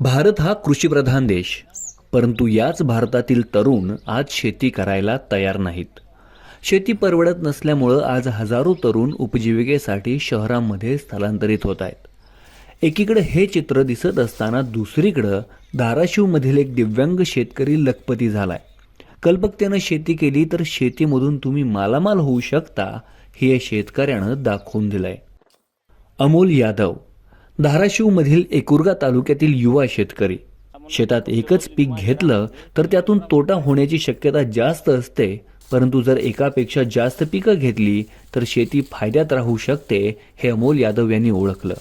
भारत हा कृषीप्रधान देश, परंतु याच भारतातील तरुण आज शेती करायला तयार नाहीत. शेती परवडत नसल्यामुळं आज हजारो तरुण उपजीविकेसाठी शहरांमध्ये स्थलांतरित होत आहेत. एकीकडे हे चित्र दिसत असताना दुसरीकडं धाराशिवमधील एक दिव्यांग शेतकरी लखपती झालाय. कल्पकतेनं शेती केली तर शेतीमधून तुम्ही मालामाल होऊ शकता, हे या शेतकऱ्यानं दाखवून दिलंय. अमोल यादव, धाराशिवमधील एकुरगा तालुक्यातील युवा शेतकरी. शेतात एकच पीक घेतलं तर त्यातून तोटा होण्याची शक्यता जास्त असते, परंतु जर एकापेक्षा जास्त पिकं घेतली तर शेती फायद्यात राहू शकते, हे अमोल यादव यांनी ओळखलं.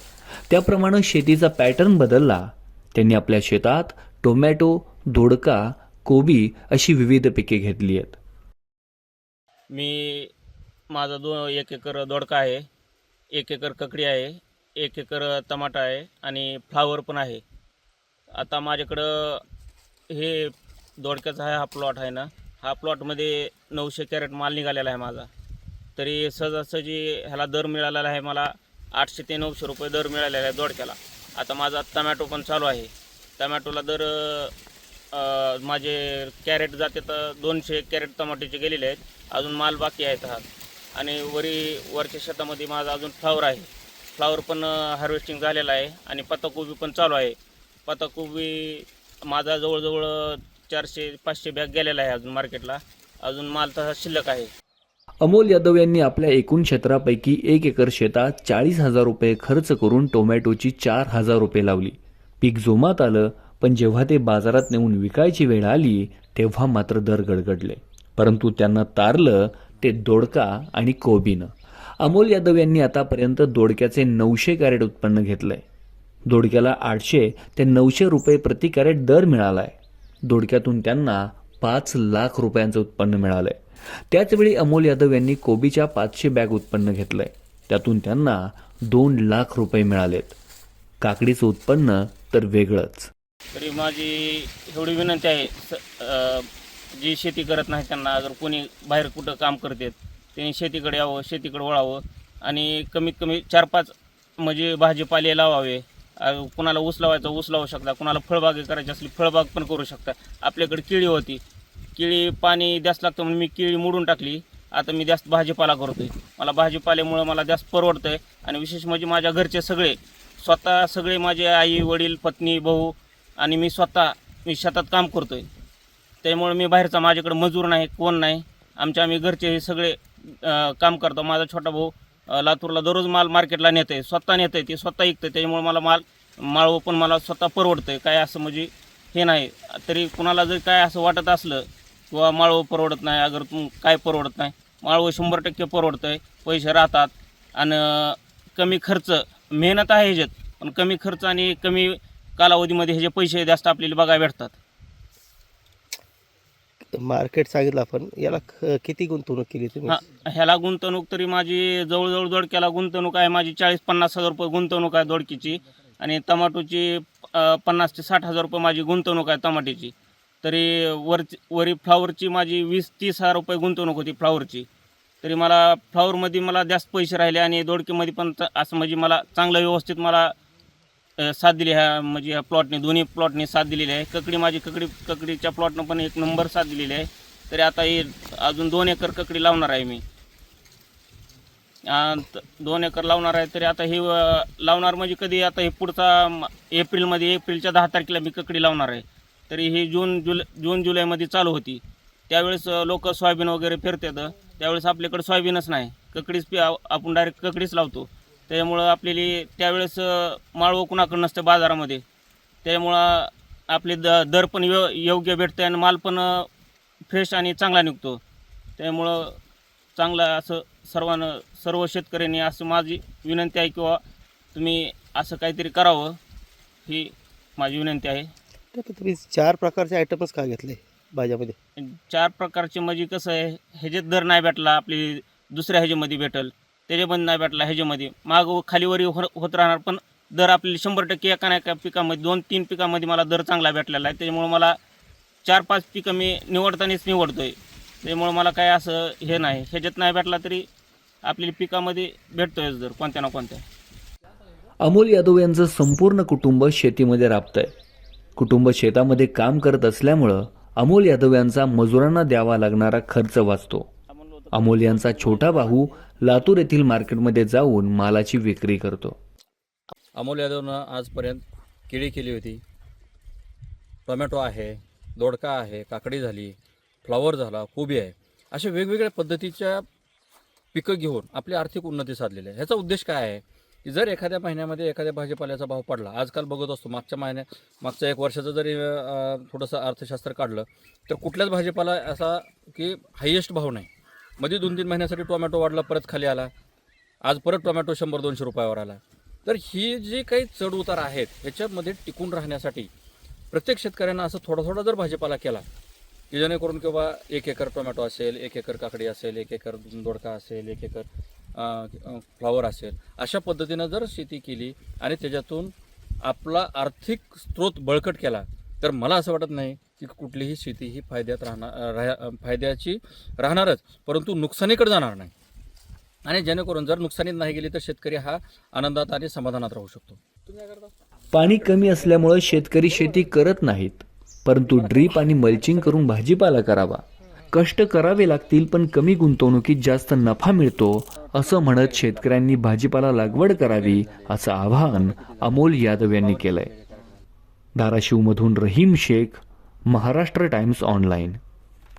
त्याप्रमाणे शेतीचा पॅटर्न बदलला. त्यांनी आपल्या शेतात टोमॅटो, दोडका, कोबी अशी विविध पिके घेतली आहेत. मी माझा 1 एकर दोडका आहे, 1 एकर ककडी आहे, 1 एकर टमाटा आहे आणि फ्लावर पण आहे. आता माझ्याकडं हे दोडक्याचा हा प्लॉट आहे ना, हा प्लॉटमध्ये 900 कॅरेट माल निघालेला आहे माझा. तरी सहजासहजी ह्याला दर मिळालेला आहे मला 800 ते 900 रुपये दर मिळालेला आहे दोडक्याला. आता माझा टमॅटो पण चालू आहे. टमॅटोला दर माझे कॅरेट जाते तर 200 कॅरेट टमाट्याचे गेलेले आहेत. अजून माल बाकी आहेत हा. आणि वरच्या शेतामध्ये माझा अजून फ्लावर आहे. फ्लावर पण हार्वेस्टिंग झालेला आहे आणि पत्ताकोबी पण चालू आहे. पत्ताकोबी माझा जवळजवळ 400-500 बॅग गेलेला आहे अजून मार्केटला. अजून माल तसा शिल्लक आहे. अमोल यादव यांनी आपल्या एकूण क्षेत्रापैकी 1 एकर शेतात 40,000 रुपये खर्च करून टोमॅटोची 4,000 रुपये लावली. पीक जोमात आलं, पण जेव्हा ते बाजारात नेऊन विकायची वेळ आली तेव्हा मात्र दर गडगडले. परंतु त्यांना तारलं ते दोडका आणि कोबीनं. अमोल यादव यांनी आतापर्यंत दोडक्याचे 900 कॅरेट उत्पन्न घेतलंय. दोडक्याला 800 ते 900 रुपये प्रति कॅरेट दर मिळालाय. दोडक्यातून त्यांना 5 लाख रुपयांचं उत्पन्न मिळालंय. त्याचवेळी अमोल यादव यांनी कोबीच्या 500 बॅग उत्पन्न घेतलंय. त्यातून त्यांना 2 लाख रुपये मिळालेत. काकडीचं उत्पन्न तर वेगळंच. तरी माझी एवढी विनंती आहे, जी शेती करत नाही त्यांना, अगर कोणी बाहेर कुठं काम करतात त्यांनी शेतीकडे यावं, शेतीकडे वळावं आणि कमीत कमी 4-5 म्हणजे भाजीपाले लावावे. कुणाला ऊस लावायचा ऊस लावू शकता, कुणाला फळबाग करायची असली फळबाग पण करू शकता. आपल्याकडे केळी होती, केळी पाणी जास्त लागतं म्हणून मी केळी मोडून टाकली. आता मी जास्त भाजीपाला करतोय. मला भाजीपाल्यामुळं मला जास्त परवडतं आहे. आणि विशेष म्हणजे माझ्या घरचे सगळे माझे आई वडील पत्नी भाऊ आणि मी शेतात काम करतोय. त्यामुळे मी बाहेरचा, माझ्याकडे मजूर नाही, कोण नाही. आम्ही घरचे हे सगळे काम करतो. माझा छोटा भाऊ लातूरला दररोज माल मार्केटला नेते, स्वतः नेते, ते स्वतः विकते. त्यामुळे मला माळवं पण मला स्वतः परवडतं आहे. काय असं म्हणजे हे नाही. तरी कुणाला जर काय असं वाटत असलं किंवा माळवं परवडत नाही, अगर काय परवडत नाही, माळवं 100% परवडतं आहे. पैसे राहतात आणि कमी खर्च, मेहनत आहे ह्याच्यात, पण कमी खर्च आणि कमी कालावधीमध्ये ह्याचे पैसे जास्त आपल्याला बघायला भेटतात. मार्केट सांगितलं आपण, याला किती गुंतवणूक केली तुम्ही? ह्याला गुंतवणूक तरी माझी जवळजवळ दोडक्याला गुंतवणूक आहे माझी 40-50 हजार रुपये गुंतवणूक आहे दोडकीची. आणि टमाटोची 50 ते 60 हजार रुपये माझी गुंतवणूक आहे टमाट्याची. तरी वरी फ्लावरची माझी 20-30 हजार रुपये गुंतवणूक होती फ्लावरची. तरी मला फ्लावरमध्ये मला जास्त पैसे राहिले आणि दोडकीमध्ये पण असं म्हणजे मला चांगलं व्यवस्थित मला साथ दिली ह्या म्हणजे ह्या प्लॉटने, दोन्ही प्लॉटने साथ दिलेली आहे. ककडीच्या प्लॉटनं पण 1 नंबर साथ दिलेली आहे. तरी आता हे अजून 2 एकर ककडी लावणार आहे मी. 2 एकर लावणार आहे. तरी आता हे लावणार म्हणजे कधी, आता हे पुढचा एप्रिलच्या 10 तारखेला मी ककडी लावणार आहे. तरी ही जून जुलैमध्ये चालू होती. त्यावेळेस लोक सोयाबीन वगैरे पेरतात. त्यावेळेस आपल्याकडे सोयाबीनच नाही, आपण डायरेक्ट ककडीच लावतो. त्यामुळं आपल्याला त्यावेळेस माळवं कुणाकडं नसतं बाजारामध्ये. त्यामुळं आपले दर पण योग्य भेटते आणि माल पण फ्रेश आणि चांगला निघतो. त्यामुळं चांगलं असं सर्व शेतकऱ्यांनी असं माझी विनंती आहे, किंवा तुम्ही असं काहीतरी करावं, ही माझी विनंती आहे. तर तुम्ही 4 प्रकारचे आयटमच का घेतले भाज्यामध्ये? 4 प्रकारचे म्हणजे कसं आहे, ह्याच्यात दर नाही भेटला आपली दुसऱ्या ह्याच्यामध्ये भेटल, त्याच्यामध्ये नाही भेटला ह्याच्यामध्ये माग खालीवरी होत राहणार. पण दर आपल्याला 100% एका ना एका पिकामध्ये 2-3 पिकामध्ये मला दर चांगला भेटलेला आहे. त्याच्यामुळे मला 4-5 पिकं मी निवडतानाच निवडतोय. त्यामुळे मला काय असं हे नाही, ह्याच्यात नाही भेटला तरी आपल्याला पिकामध्ये भेटतोयच दर कोणत्या ना कोणत्या. अमोल यादव यांचं संपूर्ण कुटुंब शेतीमध्ये राबतंय. कुटुंब शेतामध्ये काम करत असल्यामुळं अमोल यादव यांचा मजुरांना द्यावा लागणारा खर्च वाचतो. अमोल यांचा छोटा भाऊ लातूर येथील मार्केटमध्ये जाऊन मालाची विक्री करतो. अमोल यादवनं आजपर्यंत केळी केली होती, टोमॅटो आहे, दोडका आहे, काकडी झाली, फ्लॉवर झाला, कोबी आहे, अशा वेगवेगळ्या पद्धतीच्या पिकं घेऊन आपली आर्थिक उन्नती साधलेली आहे. ह्याचा उद्देश काय आहे की जर एखाद्या महिन्यामध्ये एखाद्या भाजीपाल्याचा भाव पडला, आजकाल बघत असतो मागच्या एक वर्षाचं जरी थोडंसं अर्थशास्त्र काढलं तर कुठल्याच भाजीपाला असा की हायेस्ट भाव नाही. मध्ये 2-3 महिन्यासाठी टोमॅटो वाढला, परत खाली आला, आज परत टोमॅटो 100-200 रुपयावर आला. तर ही जी काही चढ उतार आहेत ह्याच्यामध्ये टिकून राहण्यासाठी प्रत्येक शेतकऱ्यांना असं थोडा जर भाजीपाला केला की जेणेकरून किंवा 1 एकर टोमॅटो असेल, 1 एकर काकडी असेल, 1 एकर दोडका असेल, 1 एकर फ्लॉवर असेल, अशा पद्धतीनं जर शेती केली आणि त्याच्यातून आपला आर्थिक स्रोत बळकट केला तर मला असं वाटत नाही की कुठलीही शेती ही फायद्याची राहणारच, परंतु नुकसानीकडे जाणार नाही. आणि जेणेकरून जर नुकसानीत नाही गेली तर शेतकरी हा आनंदात आणि समाधानात राहू शकतो. तुम्ही काय करता? पाणी कमी असल्यामुळे शेतकरी शेती करत नाहीत, परंतु ड्रीप आणि मल्चिंग करून भाजीपाला करावा. कष्ट करावे लागतील पण कमी गुंतवणुकीत जास्त नफा मिळतो असं म्हणत शेतकऱ्यांनी भाजीपाला लागवड करावी असं आवाहन अमोल यादव यांनी केलंय. धाराशिवमधून रहीम शेख, महाराष्ट्र टाइम्स ऑनलाईन.